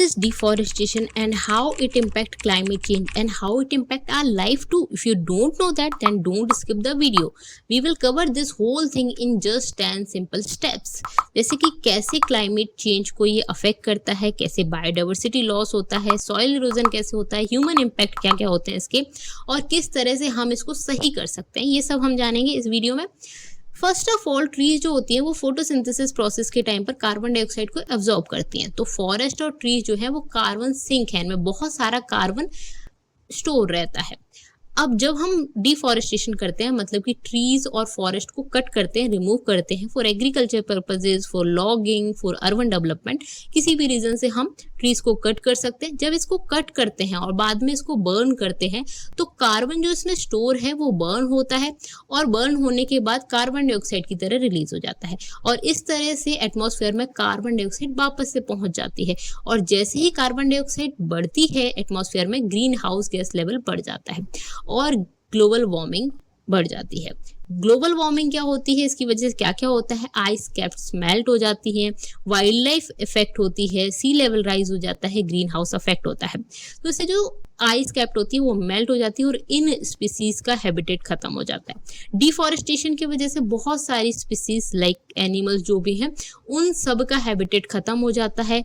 is deforestation and how it impact climate change and how it impact our life too? If you don't know that, then don't skip the video. We will cover this whole thing in just 10 simple steps. जैसे कि कैसे climate change को ये affect करता है, कैसे biodiversity loss होता है, soil erosion कैसे होता है, human impact क्या क्या होते हैं इसके, और किस तरह से हम इसको सही कर सकते हैं, ये सब हम जानेंगे इस वीडियो में। फर्स्ट ऑफ ऑल, ट्रीज जो होती हैं वो फोटोसिंथेसिस प्रोसेस के टाइम पर कार्बन डाइऑक्साइड को एब्जॉर्ब करती हैं। तो फॉरेस्ट और ट्रीज जो है वो कार्बन सिंक है, इनमें बहुत सारा कार्बन स्टोर रहता है। अब जब हम डिफॉरेस्टेशन करते हैं, मतलब कि ट्रीज और फॉरेस्ट को कट करते हैं, रिमूव करते हैं for agriculture purposes, for logging, for urban development, किसी भी रीजन से हम ट्रीज को कट कर सकते हैं। जब इसको कट करते हैं और बाद में इसको बर्न करते हैं तो कार्बन जो इसमें स्टोर है वो बर्न होता है, और बर्न होने के बाद कार्बन डाइऑक्साइड की तरह रिलीज हो जाता है, और इस तरह से एटमॉस्फेयर में कार्बन डाइऑक्साइड वापस से पहुंच जाती है। और जैसे ही कार्बन डाइऑक्साइड बढ़ती है एटमॉस्फेयर में, ग्रीन हाउस गैस लेवल बढ़ जाता है और ग्लोबल वार्मिंग बढ़ जाती है। ग्लोबल वार्मिंग क्या होती है, इसकी वजह से क्या क्या होता है, आइस कैप्स मेल्ट हो जाती हैं, वाइल्ड लाइफ इफेक्ट होती है, सी लेवल राइज हो जाता है, ग्रीन हाउस इफेक्ट होता है। तो इससे जो आइस कैप होती है वो मेल्ट हो जाती है और इन स्पीसीज का हैबिटेट खत्म हो जाता है। डिफॉरेस्टेशन की वजह से बहुत सारी स्पीसीज लाइक एनिमल्स जो भी हैं उन सब का हैबिटेट खत्म हो जाता है,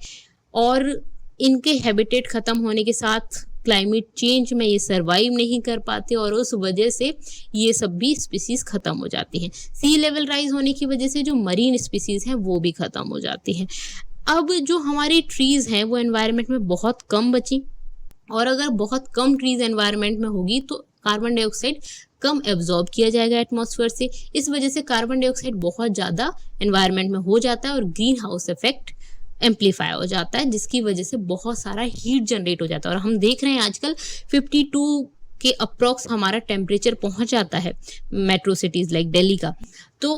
और इनके हैबिटेट खत्म होने के साथ क्लाइमेट चेंज में ये सर्वाइव नहीं कर पाते, और उस वजह से ये सब भी स्पीसीज खत्म हो जाती हैं। सी लेवल राइज होने की वजह से जो मरीन स्पीसीज हैं वो भी खत्म हो जाती हैं। अब जो हमारी ट्रीज हैं वो एनवायरनमेंट में बहुत कम बची, और अगर बहुत कम ट्रीज एनवायरनमेंट में होगी तो कार्बन डाइऑक्साइड कम एब्जॉर्ब किया जाएगा एटमॉस्फेयर से। इस वजह से कार्बन डाइऑक्साइड बहुत ज़्यादा एनवायरनमेंट में हो जाता है और ग्रीन हाउस इफेक्ट एम्पलीफाई हो जाता है, जिसकी वजह से बहुत सारा हीट जनरेट हो जाता है। और हम देख रहे हैं आजकल 52 के अप्रॉक्स हमारा टेम्परेचर पहुंच जाता है मेट्रो सिटीज़ लाइक दिल्ली का। तो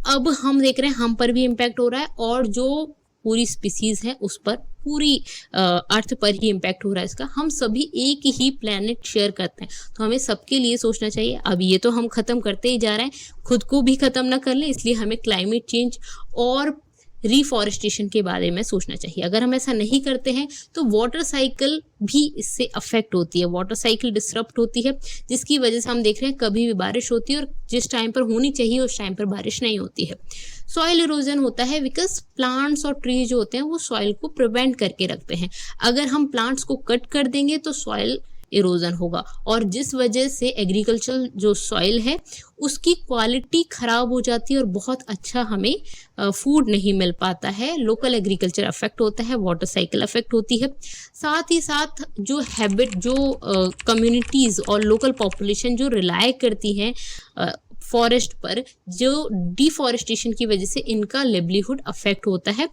अब हम देख रहे हैं हम पर भी इम्पैक्ट हो रहा है, और जो पूरी स्पीसीज है उस पर, पूरी अर्थ पर ही इम्पैक्ट हो रहा है इसका। हम सभी एक ही प्लेनेट शेयर करते हैं, तो हमें सबके लिए सोचना चाहिए। अब ये तो हम ख़त्म करते ही जा रहे हैं, खुद को भी ख़त्म ना कर लें, इसलिए हमें क्लाइमेट चेंज और रिफॉरेस्टेशन के बारे में सोचना चाहिए। अगर हम ऐसा नहीं करते हैं तो वाटर साइकिल भी इससे अफेक्ट होती है, वाटर साइकिल डिसरप्ट होती है, जिसकी वजह से हम देख रहे हैं कभी भी बारिश होती है और जिस टाइम पर होनी चाहिए उस टाइम पर बारिश नहीं होती है। सॉइल इरोजन होता है बिकॉज प्लांट्स और ट्रीज जो होते हैं वो सॉइल को प्रिवेंट करके रखते हैं। अगर हम प्लांट्स को कट कर देंगे तो सॉइल इरोजन होगा, और जिस वजह से एग्रीकल्चर जो सॉइल है उसकी क्वालिटी खराब हो जाती है और बहुत अच्छा हमें फूड नहीं मिल पाता है। लोकल एग्रीकल्चर अफेक्ट होता है, वाटर साइकिल अफेक्ट होती है। साथ ही साथ जो हैबिट, जो कम्युनिटीज़ और लोकल पॉपुलेशन जो रिलाय करती हैं फॉरेस्ट पर, जो डिफॉरेस्टेशन की वजह से इनका लिवलीहुड अफेक्ट होता है,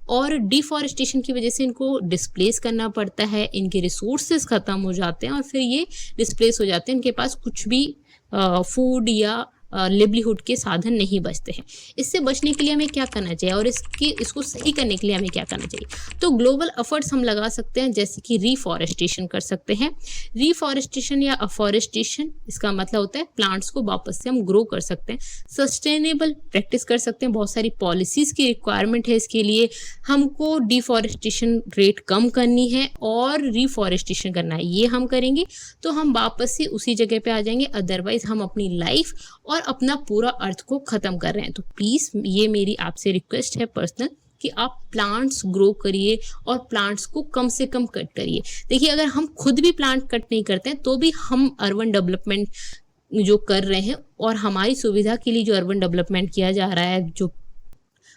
और डिफॉरेस्टेशन की वजह से इनको डिस्प्लेस करना पड़ता है, इनके रिसोर्सेज ख़त्म हो जाते हैं और फिर ये डिस्प्लेस हो जाते हैं, इनके पास कुछ भी फूड या लिवलीहुड के साधन नहीं बचते हैं। इससे बचने के लिए हमें क्या करना चाहिए, और इसको सही करने के लिए हमें क्या करना चाहिए? तो ग्लोबल एफर्ट्स हम लगा सकते हैं, जैसे कि रिफॉरेस्टेशन कर सकते हैं। रिफॉरेस्टेशन या अफॉरेस्टेशन, इसका मतलब होता है प्लांट्स को वापस से हम ग्रो कर सकते हैं। सस्टेनेबल प्रैक्टिस कर सकते हैं, बहुत सारी पॉलिसीज़ की रिक्वायरमेंट है इसके लिए। हमको डिफॉरेस्टेशन रेट कम करनी है और रिफॉरेस्टेशन करना है, ये हम करेंगे तो हम वापस से उसी जगह पे आ जाएंगे। अदरवाइज हम अपनी लाइफ और अपना पूरा अर्थ को ख़त्म कर रहे हैं। तो प्लीज़ ये मेरी आपसे रिक्वेस्ट है पर्सनल कि आप प्लांट्स ग्रो करिए और प्लांट्स को कम से कम कट करिए। देखिए, अगर हम खुद भी प्लांट कट नहीं करते हैं तो भी हम अर्बन डेवलपमेंट जो कर रहे हैं और हमारी सुविधा के लिए जो अर्बन डेवलपमेंट किया जा रहा है, जो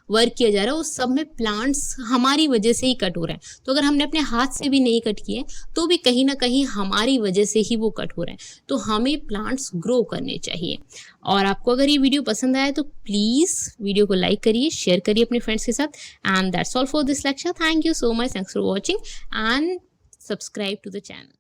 वर्क किया जा रहा है, उस सब में प्लांट्स हमारी वजह से ही कट हो रहे हैं। तो अगर हमने अपने हाथ से भी नहीं कट किए तो भी कहीं ना कहीं हमारी वजह से ही वो कट हो रहे हैं। तो हमें प्लांट्स ग्रो करने चाहिए। और आपको अगर ये वीडियो पसंद आया तो प्लीज़ वीडियो को लाइक करिए, शेयर करिए अपने फ्रेंड्स के साथ। And that's all for this lecture. Thank you so much, thanks for watching and subscribe to the channel.